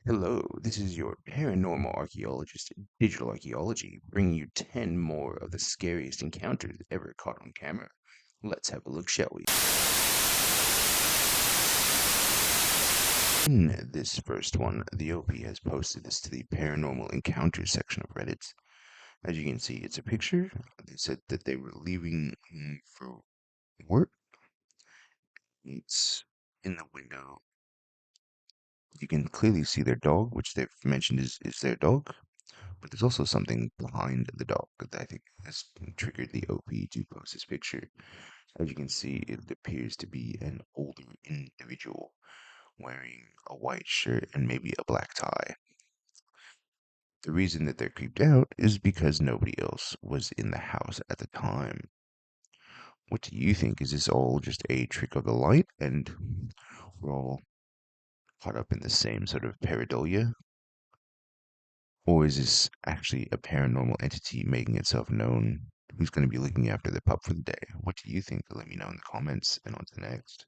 Hello, this is your paranormal archaeologist, Digital Archaeology, bringing you 10 more of the scariest encounters ever caught on camera. Let's have a look, shall we? In this first one, the OP has posted this to the Paranormal Encounters section of Reddit. As you can see, it's a picture. They said that they were leaving for work. It's in the window. You can clearly see their dog, which they've mentioned is their dog. But there's also something behind the dog that I think has triggered the OP to post this picture. As you can see, it appears to be an older individual wearing a white shirt and maybe a black tie. The reason that they're creeped out is because nobody else was in the house at the time. What do you think? Is this all just a trick of the light and we're all caught up in the same sort of pareidolia? Or is this actually a paranormal entity making itself known who's going to be looking after the pup for the day? What do you think? Let me know in the comments and on to the next.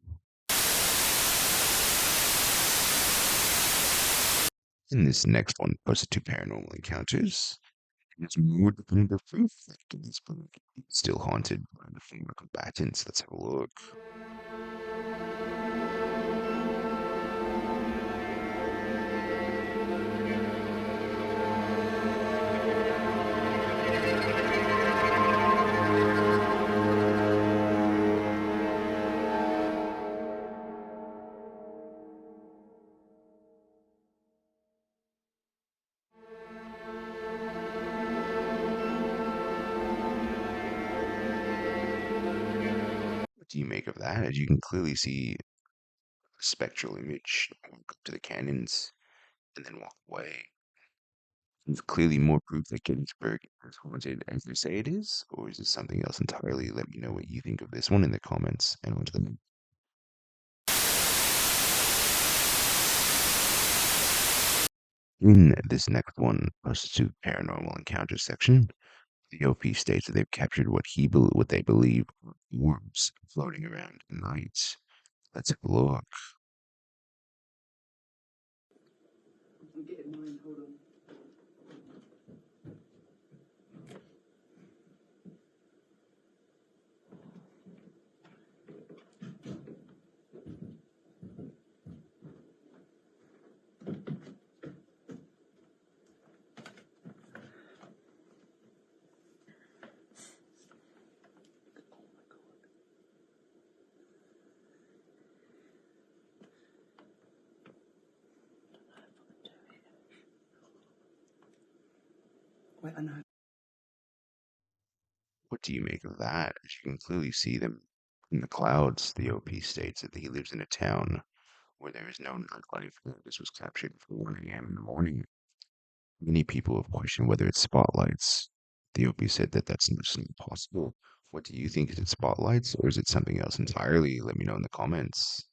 In this next one, posted to paranormal encounters, there's more definitive proof that this book is still haunted by the former combatants. Let's have a look. What do you make of that? As you can clearly see a spectral image walk up to the cannons and then walk away. There's clearly more proof that Gettysburg is haunted as they say it is, or is it something else entirely? Let me know what you think of this one in the comments and on to the next. In this next one, posted to paranormal encounters section, the OP states that they've captured what they believe are worms floating around at night. Let's have a look. I'm getting mine, hold on. Wait, I know. What do you make of that? As you can clearly see them in the clouds, the OP states that he lives in a town where there is no nightlife. This was captured at 1 a.m. in the morning. Many people have questioned whether it's spotlights. The OP said that that's not possible. What do you think? Is it spotlights or is it something else entirely? Let me know in the comments.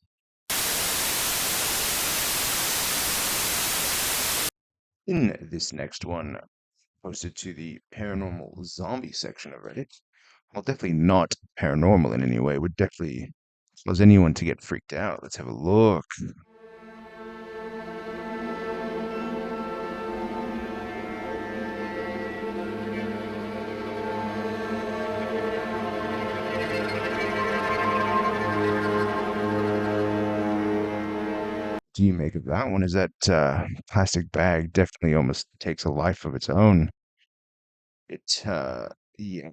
In this next one, posted to the paranormal zombie section of Reddit, well, definitely not paranormal in any way, would definitely cause anyone to get freaked out. Let's have a look. Do you make of that one? Is that plastic bag definitely almost takes a life of its own? It, yeah,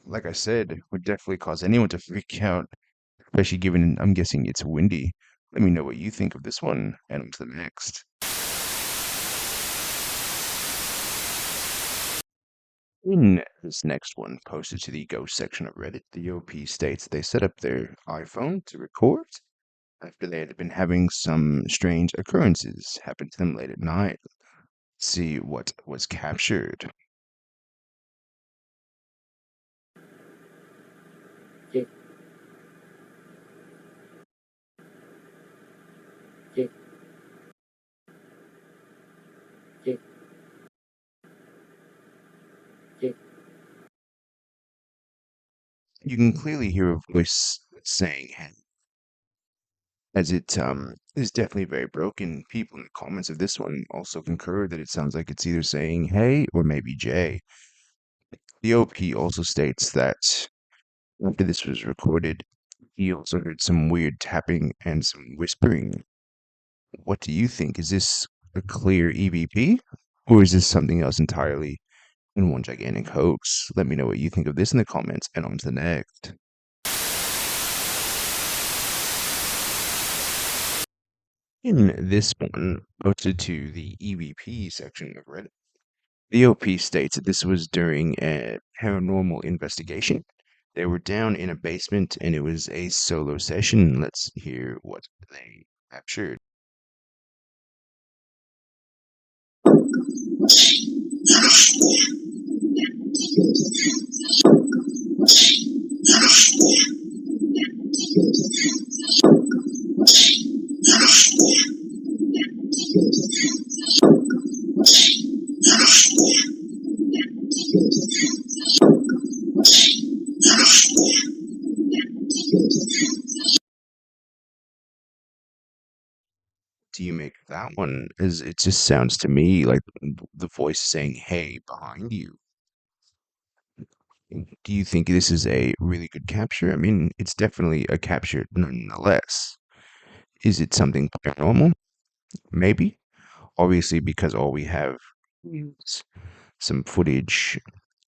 like I said, would definitely cause anyone to freak out, especially given I'm guessing it's windy. Let me know what you think of this one, and on to the next. In this next one, posted to the ghost section of Reddit, the OP states they set up their iPhone to record after they had been having some strange occurrences happen to them late at night. See what was captured. Yeah, yeah, yeah, yeah. You can clearly hear a voice saying, "Hey," as it is definitely very broken. People in the comments of this one also concur that it sounds like it's either saying hey or maybe Jay. The OP also states that after this was recorded, he also heard some weird tapping and some whispering. What do you think? Is this a clear EVP? Or is this something else entirely in one gigantic hoax? Let me know what you think of this in the comments, and on to the next. In this one, posted to the EVP section of Reddit, the OP states that this was during a paranormal investigation. They were down in a basement and it was a solo session. Let's hear what they captured. Do you make that one? As it just sounds to me like the voice saying, "Hey," behind you. Do you think this is a really good capture? I mean, it's definitely a capture nonetheless. Is it something paranormal? Maybe. Obviously, because all we have is some footage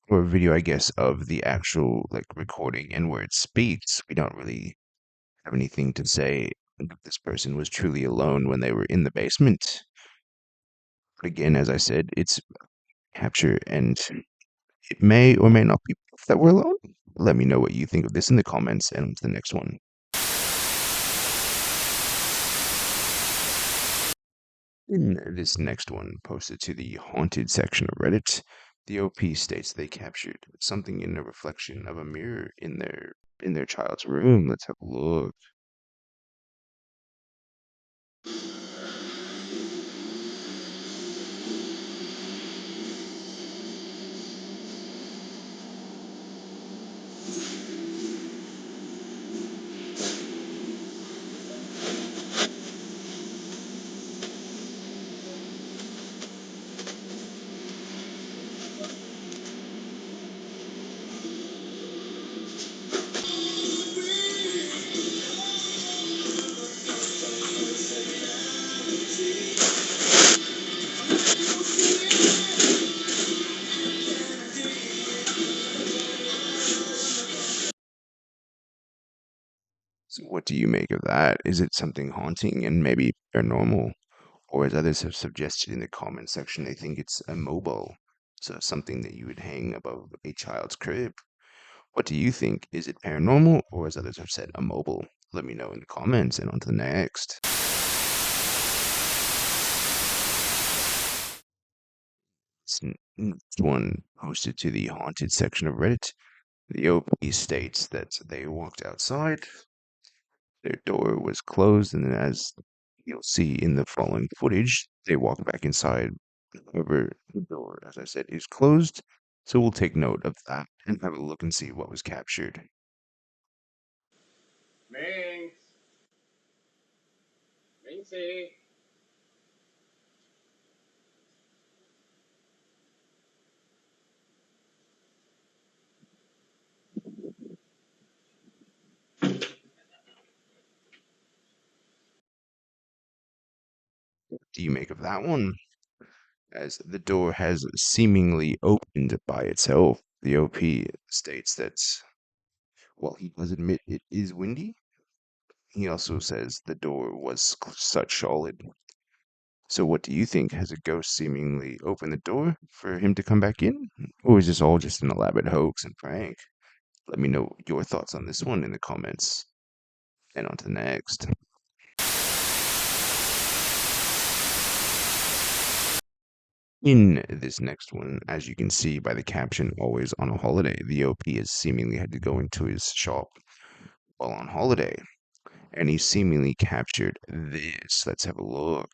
or video, I guess, of the actual like recording and where it speaks. We don't really have anything to say that this person was truly alone when they were in the basement. But again, as I said, it's capture and it may or may not be proof that we're alone. Let me know what you think of this in the comments and on to the next one. In this next one, posted to the haunted section of Reddit, the OP states they captured something in the reflection of a mirror in their child's room. Let's have a look. So what do you make of that? Is it something haunting and maybe paranormal? Or as others have suggested in the comment section, they think it's a mobile. So something that you would hang above a child's crib. What do you think? Is it paranormal or as others have said, a mobile? Let me know in the comments and on to the next. Next one posted to the haunted section of Reddit. The OP states that they walked outside, their door was closed, and then as you'll see in the following footage, they walk back inside. However, the door, as I said, is closed, so we'll take note of that and have a look and see what was captured. Ming. Mingsi. Do you make of that one? As the door has seemingly opened by itself, the OP states that while he does admit it is windy, he also says the door was such solid. So what do you think? Has a ghost seemingly opened the door for him to come back in? Or is this all just an elaborate hoax and prank? Let me know your thoughts on this one in the comments. And on to the next. In this next one, as you can see by the caption, always on a holiday, the OP has seemingly had to go into his shop while on holiday. And he seemingly captured this. Let's have a look.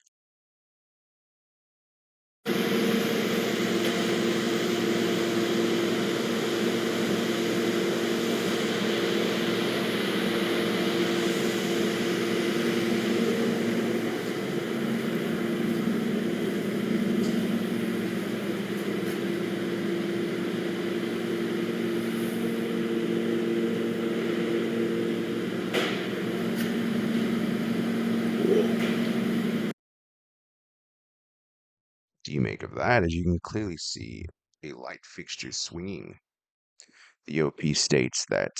Do you make of that? As you can clearly see a light fixture swinging. The OP states that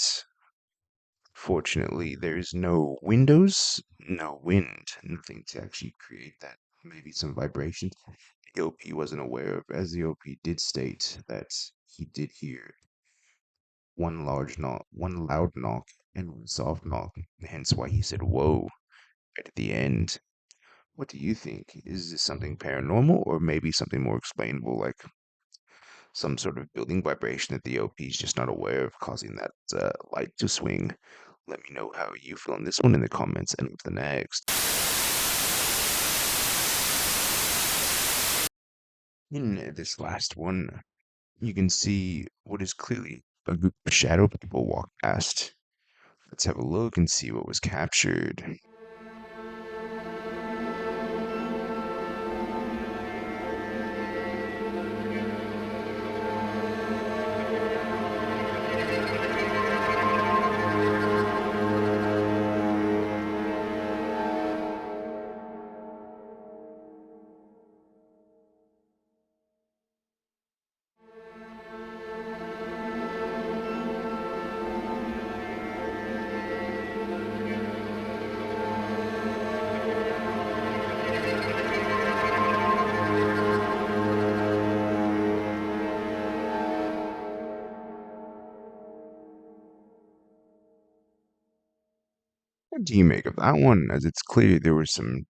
fortunately there's no windows, no wind, nothing to actually create that. Maybe some vibration the OP wasn't aware of, as the OP did state that he did hear one large knock, one loud knock, and one soft knock, hence why he said whoa right at the end. What do you think? Is this something paranormal or maybe something more explainable, like some sort of building vibration that the OP is just not aware of, causing that light to swing? Let me know how you feel on this one in the comments and with the next. In this last one, you can see what is clearly a group of shadow people walk past. Let's have a look and see what was captured. What do you make of that one? As it's clear there were some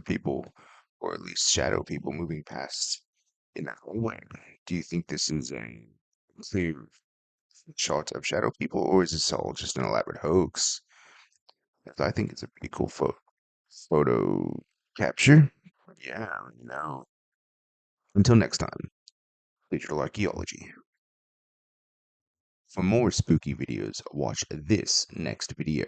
people, or at least shadow people, moving past in that hallway. Do you think this is a clear shot of shadow people, or is this all just an elaborate hoax? I think it's a pretty cool photo capture. Yeah, no. Until next time, digital archaeology. For more spooky videos, watch this next video.